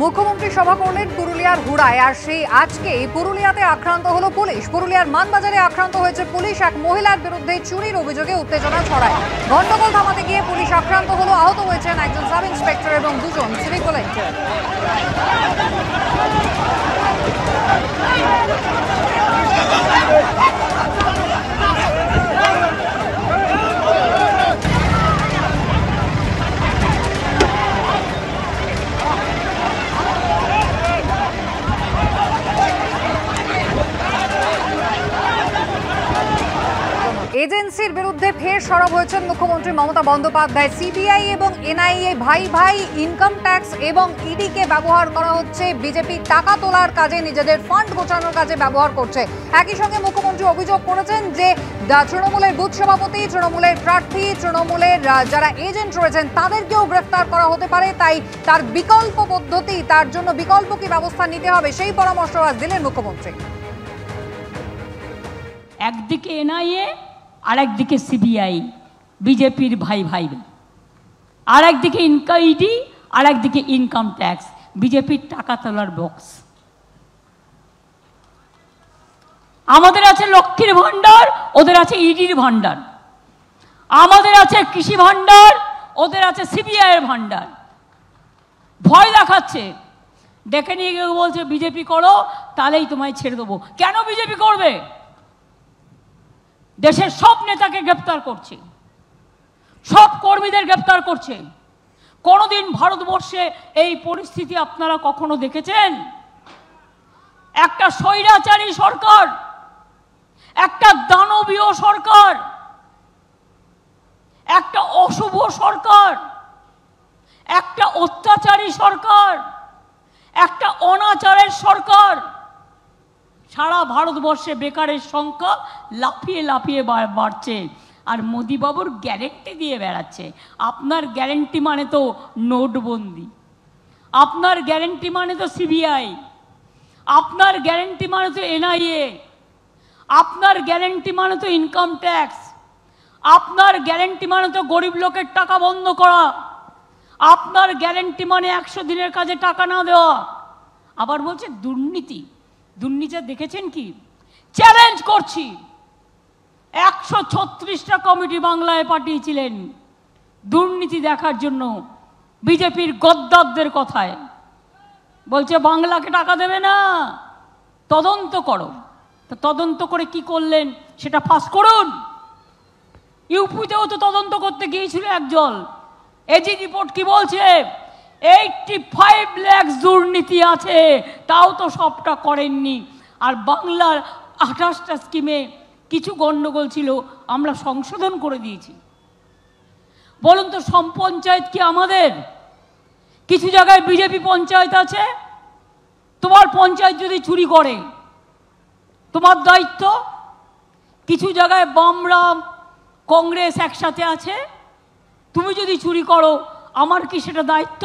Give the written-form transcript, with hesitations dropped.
মুখ্যমন্ত্রী সভা করলেন পুরুলিয়ার হুড়ায়, আর সেই আজকে পুরুলিয়াতে আক্রান্ত হলো পুলিশ। পুরুলিয়ার মানবাজারে আক্রান্ত হয়েছে পুলিশ। এক মহিলার বিরুদ্ধে চুরির অভিযোগে উত্তেজনা ছড়ায়। গন্ডগোল থামাতে গিয়ে পুলিশ আক্রান্ত হলো, আহত হয়েছেন একজন সাব ইন্সপেক্টর এবং দুজন সিভিক ভলেন্টিয়ার। এজেন্সির বিরুদ্ধে ফের সরব হয়েছেন মুখ্যমন্ত্রী মমতা বন্দ্যোপাধ্যায়। সিবিআই এবং এনআইএ ভাই ভাই, ইনকাম ট্যাক্স এবং ইডিকে ব্যবহার করা হচ্ছে বিজেপি টাকা তোলার কাজে, নিজেদের ফান্ড গোছানোর কাজে ব্যবহার করছে। একই সঙ্গে মুখ্যমন্ত্রী অভিযোগ করেছেন যে তৃণমূলের বুথ সভাপতি, তৃণমূলের প্রার্থী, তৃণমূলের যারা এজেন্ট রয়েছেন তাদেরকেও গ্রেফতার করা হতে পারে। তাই তার বিকল্প পদ্ধতি, তার জন্য বিকল্প কি ব্যবস্থা নিতে হবে সেই পরামর্শ আজ দিলেন মুখ্যমন্ত্রী। একদিকে এনআইএ, আর একদিকে সিবিআই, বিজেপির ভাই ভাই, আর একদিকে ইডি, আর একদিকে ইনকাম ট্যাক্স, বিজেপির টাকা তোলার বক্স। আমাদের আছে লক্ষ্মীর ভান্ডার, ওদের আছে ইডির ভান্ডার। আমাদের আছে কৃষি ভান্ডার, ওদের আছে সিবিআই এর ভান্ডার। ভয় দেখাচ্ছে, ডেকে নিয়ে গিয়ে বলছে বিজেপি করো তাহলেই তোমায় ছেড়ে দেবো। কেন বিজেপি করবে? দেশের সব নেতাকে গ্রেপ্তার করছে, সব কর্মীদের গ্রেপ্তার করছে। কোনোদিন ভারতবর্ষে এই পরিস্থিতি আপনারা কখনো দেখেছেন? একটা স্বৈরাচারী সরকার, একটা দানবীয় সরকার, একটা অশুভ সরকার, একটা অত্যাচারী সরকার, একটা অনাচারের সরকার। সারা ভারতবর্ষে বেকারের সংখ্যা লাফিয়ে লাফিয়ে বাড়ছে, আর মোদি বাবুর গ্যারেন্টি দিয়ে বেড়াচ্ছে। আপনার গ্যারেন্টি মানে তো নোটবন্দি, আপনার গ্যারেন্টি মানে তো সিবিআই, আপনার গ্যারেন্টি মানে তো এনআইএ, আপনার গ্যারেন্টি মানে তো ইনকাম ট্যাক্স, আপনার গ্যারেন্টি মানে তো গরিব লোকের টাকা বন্ধ করা, আপনার গ্যারেন্টি মানে 100 দিনের কাজে টাকা না দেওয়া। আবার বলছে দুর্নীতি। দুর্নীতি দেখেছেন কি? চ্যালেঞ্জ করছি, 136টা কমিটি বাংলায় পাঠিয়েছিলেন দুর্নীতি দেখার জন্য বিজেপির গদ্দারদের কথায়। বলছে বাংলাকে টাকা দেবে না, তদন্ত করো। তো তদন্ত করে কি করলেন সেটা ফাঁস করুন। ইউপিতেও তো তদন্ত করতে গিয়েছিল একজন। এজি রিপোর্ট কি বলছে? 85 লাখ দুর্নীতি আছে, তাও তো সবটা করেননি। আর বাংলার 28টা স্কিমে কিছু গন্ডগোল ছিল, আমরা সংশোধন করে দিয়েছি। বলুন তো, সব পঞ্চায়েত কি আমাদের? কিছু জায়গায় বিজেপি পঞ্চায়েত আছে। তোমার পঞ্চায়েত যদি চুরি করে তোমার দায়িত্ব। কিছু জায়গায় বামরা কংগ্রেস একসাথে আছে, তুমি যদি চুরি করো আমার কি সেটা দায়িত্ব?